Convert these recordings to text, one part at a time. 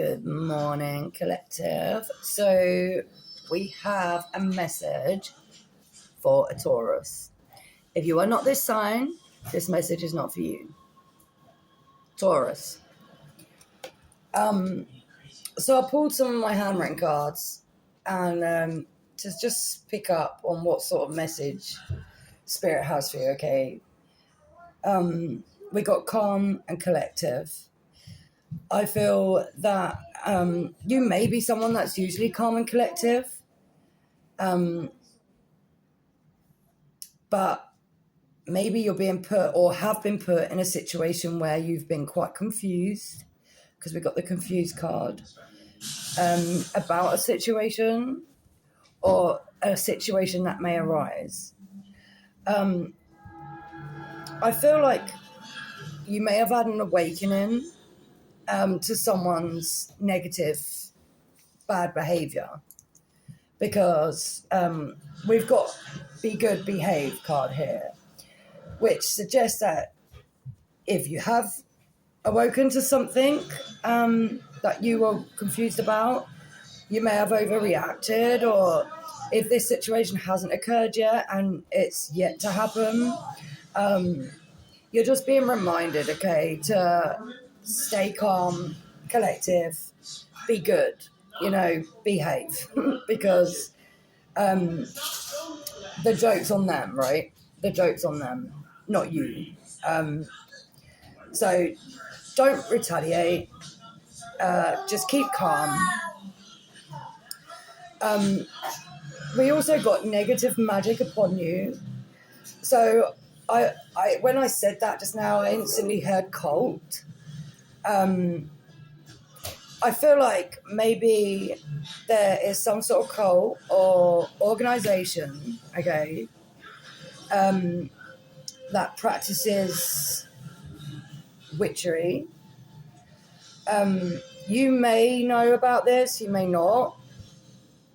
Good morning, collective. So we have a message for a Taurus. If you are not this sign, this message is not for you. Taurus. So I pulled some of my handwritten cards and to just pick up on what sort of message Spirit has for you, okay? We got calm and collective. I feel that you may be someone that's usually calm and collective, but maybe you're being put or have been put in a situation where you've been quite confused, because we got the confused card, about a situation or a situation that may arise. I feel like you may have had an awakening to someone's negative, bad behaviour, because we've got Be Good, Behave card here, which suggests that if you have awoken to something that you were confused about, you may have overreacted, or if this situation hasn't occurred yet and it's yet to happen, you're just being reminded, okay, to stay calm, collective, be good, behave, because the joke's on them, right? The joke's on them, not you. So don't retaliate. Just keep calm. We also got negative magic upon you. So I when I said that just now, I instantly heard cult. I feel like maybe there is some sort of cult or organization, okay, that practices witchery. You may know about this, you may not,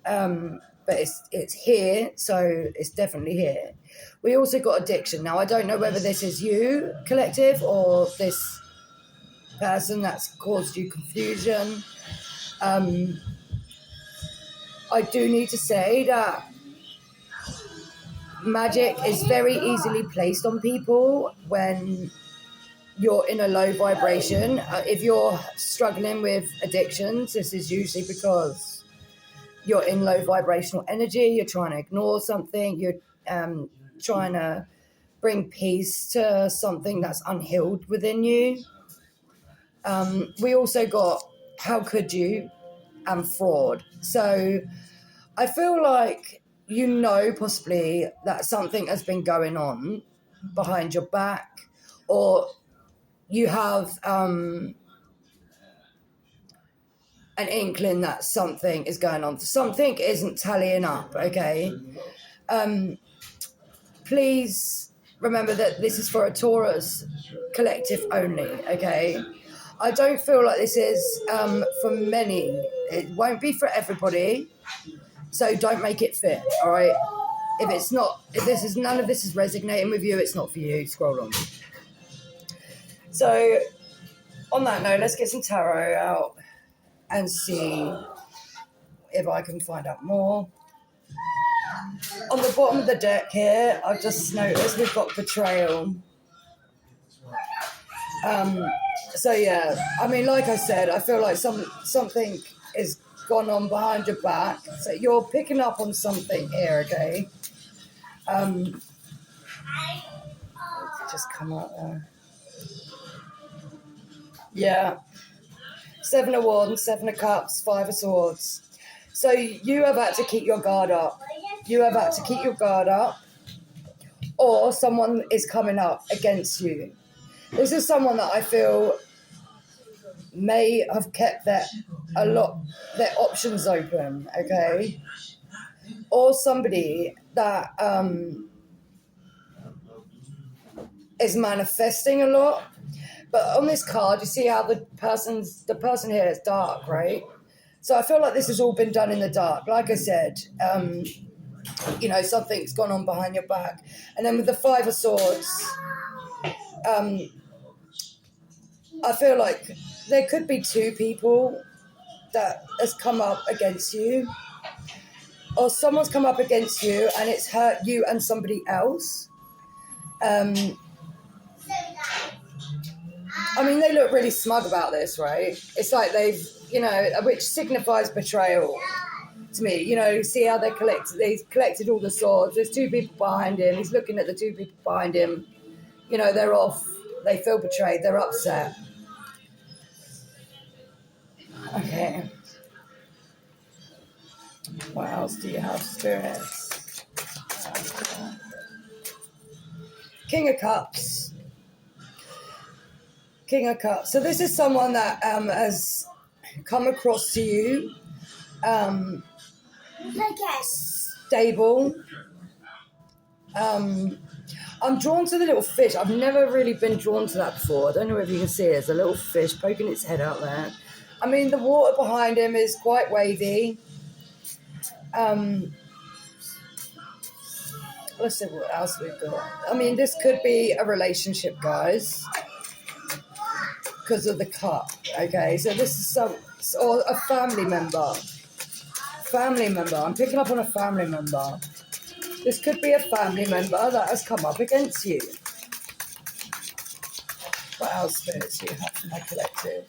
but it's here, so it's definitely here. We also got addiction. Now, I don't know whether this is you, collective, or this person that's caused you confusion. I do need to say that magic is very easily placed on people when you're in a low vibration. If you're struggling with addictions, this is usually because you're in low vibrational energy, you're trying to ignore something, you're trying to bring peace to something that's unhealed within you. We also got how could you and fraud. So I feel like possibly that something has been going on behind your back, or you have an inkling that something is going on. Something isn't tallying up, okay? Please remember that this is for a Taurus collective only, okay? I don't feel like this is for many. It won't be for everybody, so don't make it fit, all right? If none of this is resonating with you, it's not for you. Scroll on. So, on that note, let's get some tarot out and see if I can find out more. On the bottom of the deck here, I've just noticed we've got betrayal. So yeah, I mean, like I said, I feel like something is gone on behind your back. So you're picking up on something here, okay? Just come out there. Yeah. 7 of Wands, 7 of Cups, 5 of Swords. So you have had to keep your guard up. Or someone is coming up against you. This is someone that I feel may have kept their options open, okay? Or somebody that is manifesting a lot. But on this card, you see how the person here is dark, right? So I feel like this has all been done in the dark. Like I said, something's gone on behind your back. And then with the 5 of Swords, I feel like there could be 2 people that has come up against you, or someone's come up against you and it's hurt you and somebody else. I mean, they look really smug about this, right? It's like they've, which signifies betrayal to me. See how they've collected all the swords. There's 2 people behind him. He's looking at the 2 people behind him. They're off. They feel betrayed. They're upset. Okay. What else do you have, spirits? King of Cups. King of Cups. So this is someone that has come across to you. Stable. I'm drawn to the little fish. I've never really been drawn to that before. I don't know if you can see it. There's a little fish poking its head out there. I mean, the water behind him is quite wavy. Let's see what else we've got. I mean, this could be a relationship, guys, because of the cup. Okay, so this is or a family member. Family member. I'm picking up on a family member. This could be a family member that has come up against you. What else, spirits, do you have for my collective?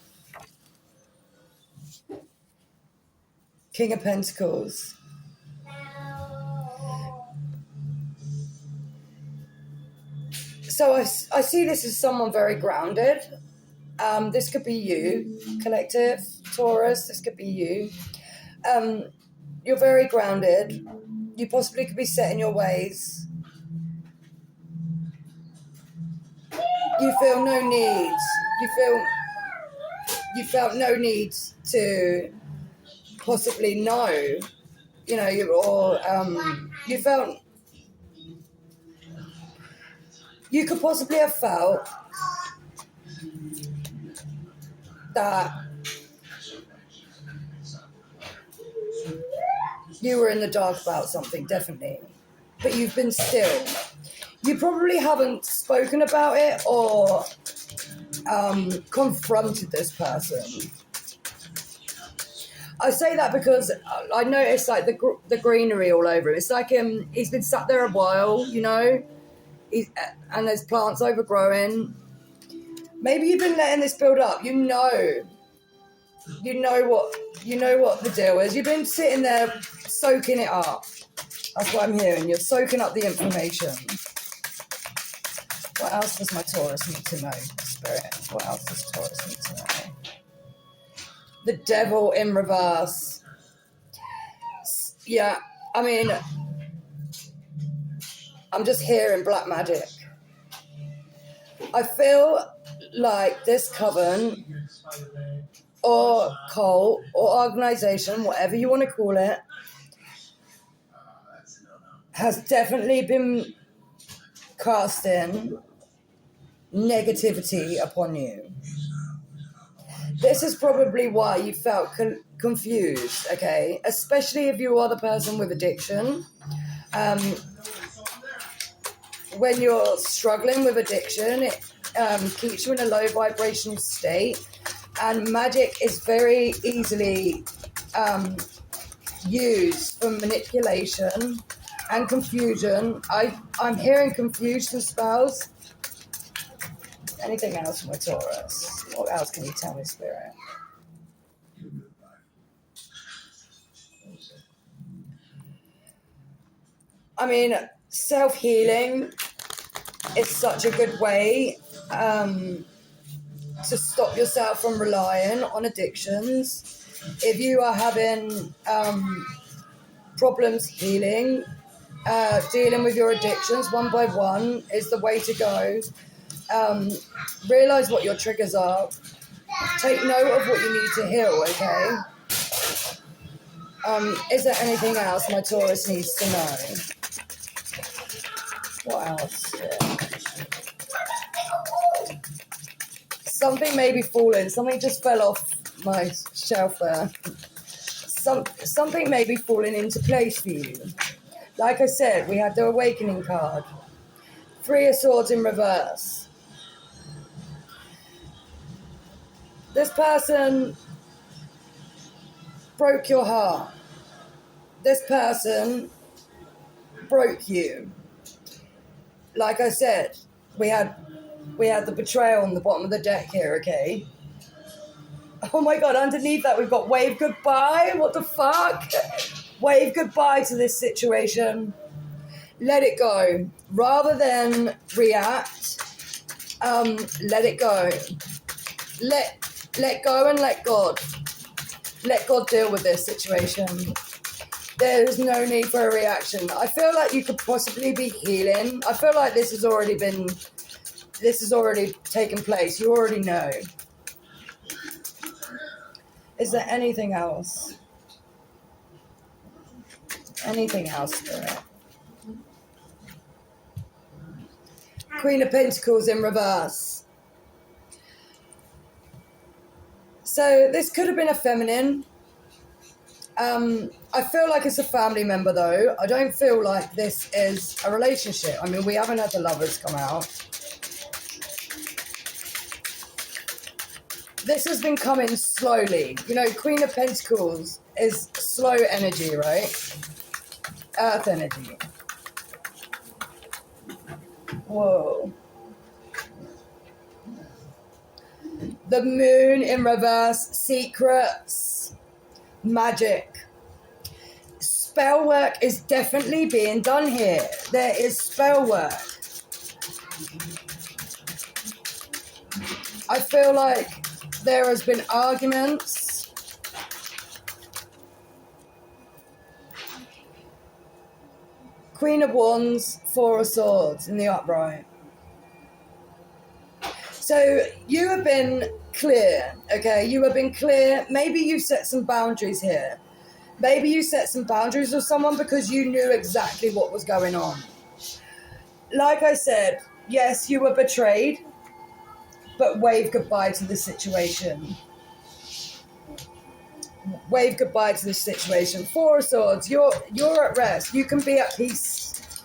King of Pentacles. So I see this as someone very grounded. This could be you, collective, Taurus. This could be you. You're very grounded. You possibly could be set in your ways. You feel no need. You felt no need to possibly know. You felt. You could possibly have felt that you were in the dark about something, definitely. But you've been still. You probably haven't spoken about it or confronted this person. I say that because I noticed like the greenery all over him. It's like he's been sat there a while, and there's plants overgrowing. Maybe you've been letting this build up. You know what the deal is. You've been sitting there soaking it up. That's what I'm hearing. You're soaking up the information. What else does my Taurus need to know, Spirit? What else does Taurus need to know? The Devil in reverse. Yeah, I mean, I'm just hearing black magic. I feel like this coven or cult or organization, whatever you want to call it, has definitely been casting negativity upon you. This is probably why you felt confused, okay? Especially if you are the person with addiction. When you're struggling with addiction, it keeps you in a low vibrational state. And magic is very easily used for manipulation and confusion. I'm hearing confusion spells. Anything else from my Taurus? What else can you tell me, Spirit? I mean, self-healing is such a good way to stop yourself from relying on addictions. If you are having problems healing, dealing with your addictions one by one is the way to go. Realize what your triggers are. Take note of what you need to heal, okay? Is there anything else my Taurus needs to know? What else? Yeah. Something may be falling. Something just fell off my shelf there. Something may be falling into place for you. Like I said, we had the Awakening card. 3 of Swords in reverse. This person broke your heart. This person broke you. Like I said, we had the betrayal on the bottom of the deck here, okay? Oh my God, underneath that we've got wave goodbye. What the fuck? Wave goodbye to this situation. Let it go. Rather than react, let it go. Let go and let God. Let God deal with this situation. There is no need for a reaction. I feel like you could possibly be healing. I feel like this has already taken place. You already know. Is there anything else? Anything else, Spirit? Queen of Pentacles in reverse. So this could have been a feminine. I feel like it's a family member though. I don't feel like this is a relationship. I mean, we haven't had the Lovers come out. This has been coming slowly. You know, Queen of Pentacles is slow energy, right? Earth energy. Whoa. The Moon in reverse. Secrets. Magic. Spell work is definitely being done here. There is spell work. I feel like there has been arguments. Queen of Wands, Four of Swords in the upright. So you have been clear, okay? You have been clear. Maybe you set some boundaries here. Maybe you set some boundaries with someone because you knew exactly what was going on. Like I said, yes, you were betrayed, but wave goodbye to the situation. Wave goodbye to this situation. Four of Swords, you're at rest. You can be at peace.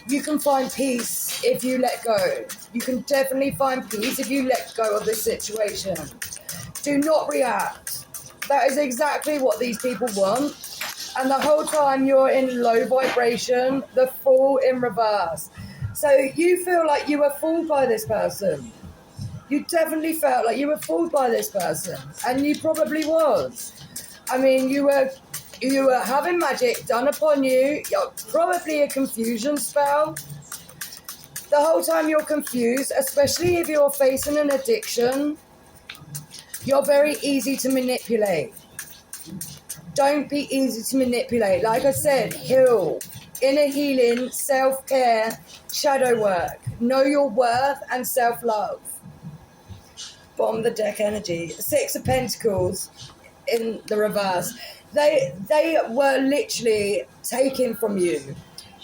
You can find peace if you let go. You can definitely find peace if you let go of this situation. Do not react. That is exactly what these people want. And the whole time you're in low vibration, the Fool in reverse. So you feel like you were fooled by this person. You definitely felt like you were fooled by this person. And you probably was. I mean, you were having magic done upon you. You're probably a confusion spell. The whole time you're confused, especially if you're facing an addiction, you're very easy to manipulate. Don't be easy to manipulate. Like I said, heal. Inner healing, self-care, shadow work. Know your worth and self-love. Bottom of the deck energy. Six of Pentacles in the reverse. They were literally taken from you.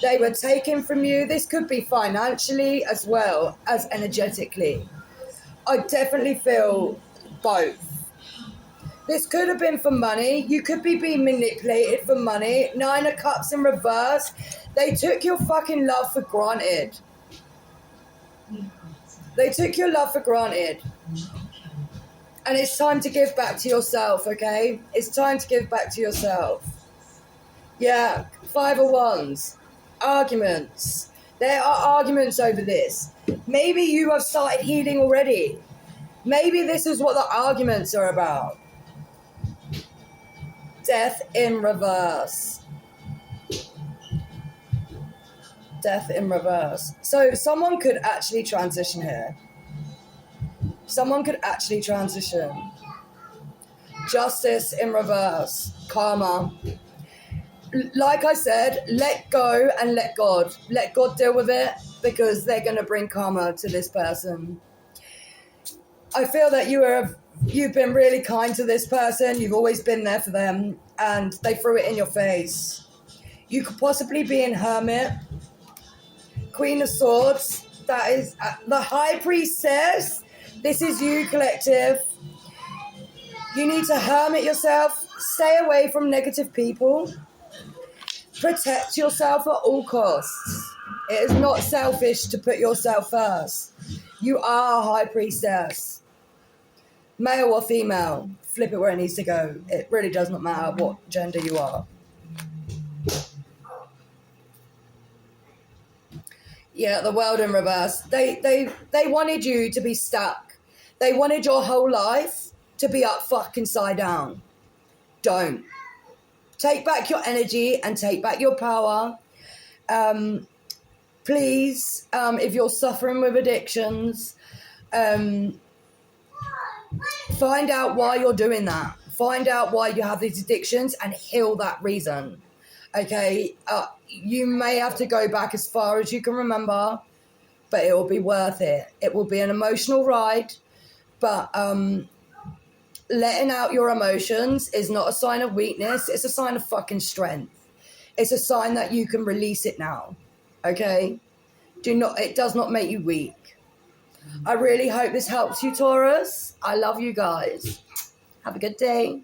They were taken from you. This could be financially as well as energetically. I definitely feel both. This could have been for money. You could be being manipulated for money. Nine of Cups in reverse. They took your fucking love for granted. They took your love for granted. And it's time to give back to yourself, okay? It's time to give back to yourself. Yeah, Five of Wands. Arguments. There are arguments over this. Maybe you have started healing already. Maybe this is what the arguments are about. Death in reverse. Death in reverse. So someone could actually transition here. Someone could actually transition. Justice in reverse. Karma. Like I said, let go and let God. Let God deal with it because they're going to bring karma to this person. I feel that you've been really kind to this person. You've always been there for them and they threw it in your face. You could possibly be in Hermit. Queen of Swords. That is the High Priestess. This is you, collective. You need to hermit yourself. Stay away from negative people. Protect yourself at all costs. It is not selfish to put yourself first. You are a High Priestess. Male or female. flip it where it needs to go. It really does not matter what gender you are. Yeah, the world in reverse. They wanted you to be stuck. They wanted your whole life to be up fucking side down. Don't. Take back your energy and take back your power. Please, if you're suffering with addictions, find out why you're doing that. Find out why you have these addictions and heal that reason. Okay? You may have to go back as far as you can remember, but it will be worth it. It will be an emotional ride, but letting out your emotions is not a sign of weakness. It's a sign of fucking strength. It's a sign that you can release it now. Okay? It does not make you weak. I really hope this helps you, Taurus. I love you guys. Have a good day.